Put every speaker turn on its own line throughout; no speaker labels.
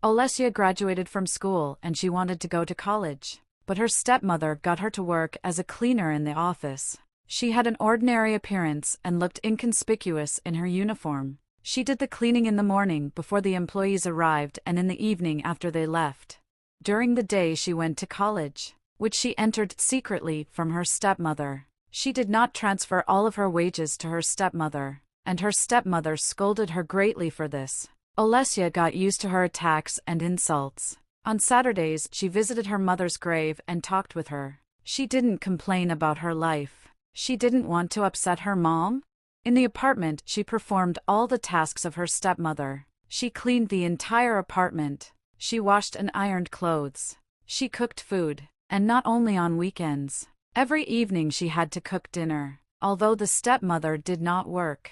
Olesya graduated from school and she wanted to go to college, but her stepmother got her to work as a cleaner in the office. She had an ordinary appearance and looked inconspicuous in her uniform. She did the cleaning in the morning before the employees arrived and in the evening after they left. During the day she went to college, which she entered secretly from her stepmother. She did not transfer all of her wages to her stepmother, and her stepmother scolded her greatly for this. Olesya got used to her attacks and insults. On Saturdays she visited her mother's grave and talked with her. She didn't complain about her life. She didn't want to upset her mom. In the apartment she performed all the tasks of her stepmother. She cleaned the entire apartment. She washed and ironed clothes. She cooked food, and not only on weekends. Every evening she had to cook dinner, although the stepmother did not work.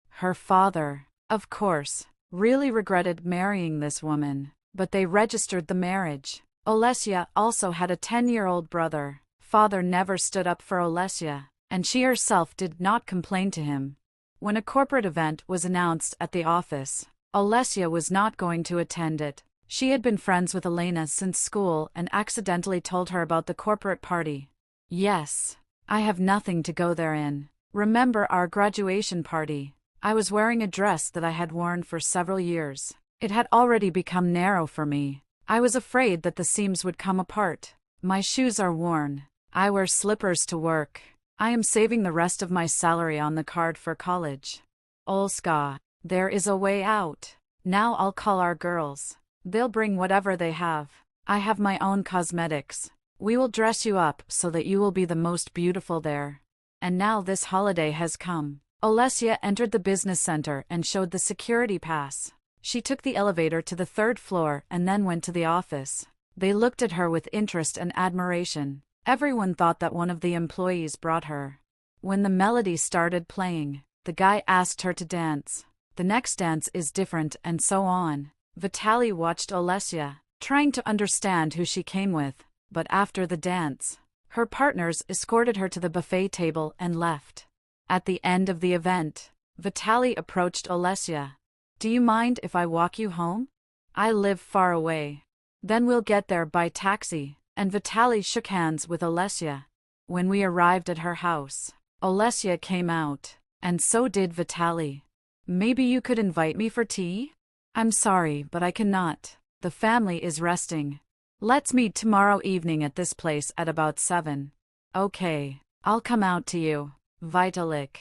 Her father, of course, really regretted marrying this woman, but they registered the marriage. Olesya also had a 10-year-old brother. Father never stood up for Olesya, and she herself did not complain to him. When a corporate event was announced at the office, Olesya was not going to attend it. She had been friends with Elena since school and accidentally told her about the corporate party. Yes, I have nothing to go there in. Remember our graduation party? I was wearing a dress that I had worn for several years. It had already become narrow for me. I was afraid that the seams would come apart. My shoes are worn. I wear slippers to work. I am saving the rest of my salary on the card for college. Olska, there is a way out. Now I'll call our girls. They'll bring whatever they have. I have my own cosmetics. We will dress you up so that you will be the most beautiful there. And now this holiday has come. Olesya entered the business center and showed the security pass. She took the elevator to the third floor and then went to the office. They looked at her with interest and admiration. Everyone thought that one of the employees brought her. When the melody started playing, the guy asked her to dance. The next dance is different and so on. Vitaly watched Olesya, trying to understand who she came with, but after the dance, her partners escorted her to the buffet table and left. At the end of the event, Vitaly approached Olesya. Do you mind if I walk you home? I live far away. Then we'll get there by taxi. And Vitaly shook hands with Olesya. When we arrived at her house, Olesya came out, and so did Vitaly. Maybe you could invite me for tea? I'm sorry, but I cannot. The family is resting. Let's meet tomorrow evening at this place at about 7. Okay, I'll come out to you. Vitalik.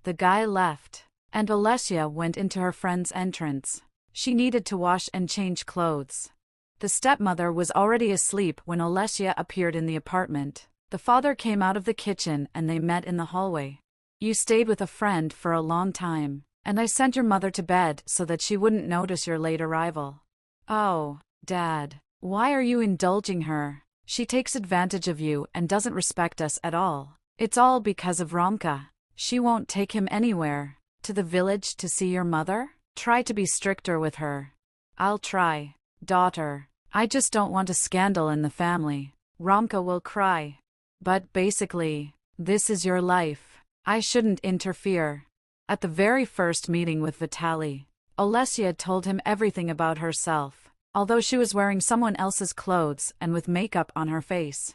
The guy left, and Olesya went into her friend's entrance. She needed to wash and change clothes. The stepmother was already asleep when Olesya appeared in the apartment. The father came out of the kitchen and they met in the hallway. You stayed with a friend for a long time, and I sent your mother to bed so that she wouldn't notice your late arrival. Oh, Dad, why are you indulging her? She takes advantage of you and doesn't respect us at all. It's all because of Romka. She won't take him anywhere. To the village to see your mother? Try to be stricter with her. I'll try. Daughter, I just don't want a scandal in the family. Romka will cry. But basically, this is your life. I shouldn't interfere. At the very first meeting with Vitaly, Olesya told him everything about herself, although she was wearing someone else's clothes and with makeup on her face.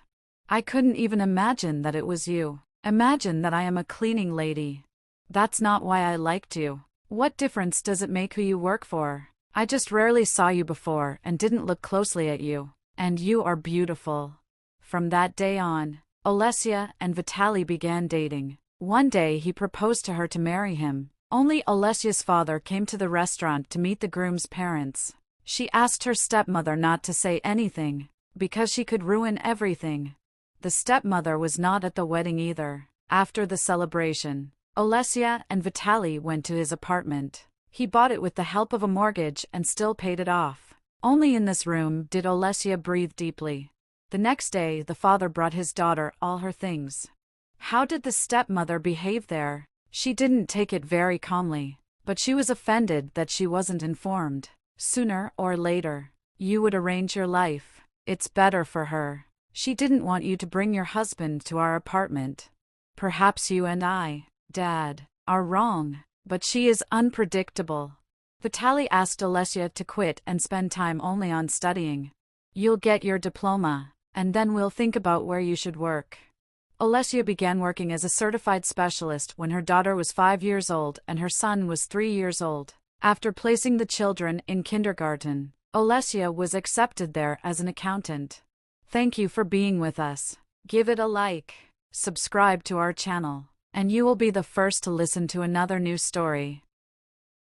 I couldn't even imagine that it was you. Imagine that I am a cleaning lady. That's not why I liked you. What difference does it make who you work for? I just rarely saw you before and didn't look closely at you. And you are beautiful. From that day on, Olesya and Vitaly began dating. One day he proposed to her to marry him. Only Olesya's father came to the restaurant to meet the groom's parents. She asked her stepmother not to say anything, because she could ruin everything. The stepmother was not at the wedding either. After the celebration, Olesya and Vitaly went to his apartment. He bought it with the help of a mortgage and still paid it off. Only in this room did Olesya breathe deeply. The next day the father brought his daughter all her things. How did the stepmother behave there? She didn't take it very calmly, but she was offended that she wasn't informed. Sooner or later, you would arrange your life. It's better for her. She didn't want you to bring your husband to our apartment. Perhaps you and I, Dad, are wrong, but she is unpredictable. Vitaly asked Olesya to quit and spend time only on studying. You'll get your diploma, and then we'll think about where you should work. Olesya began working as a certified specialist when her daughter was 5 years old and her son was 3 years old. After placing the children in kindergarten, Olesya was accepted there as an accountant. Thank you for being with us. Give it a like, subscribe to our channel, and you will be the first to listen to another new story.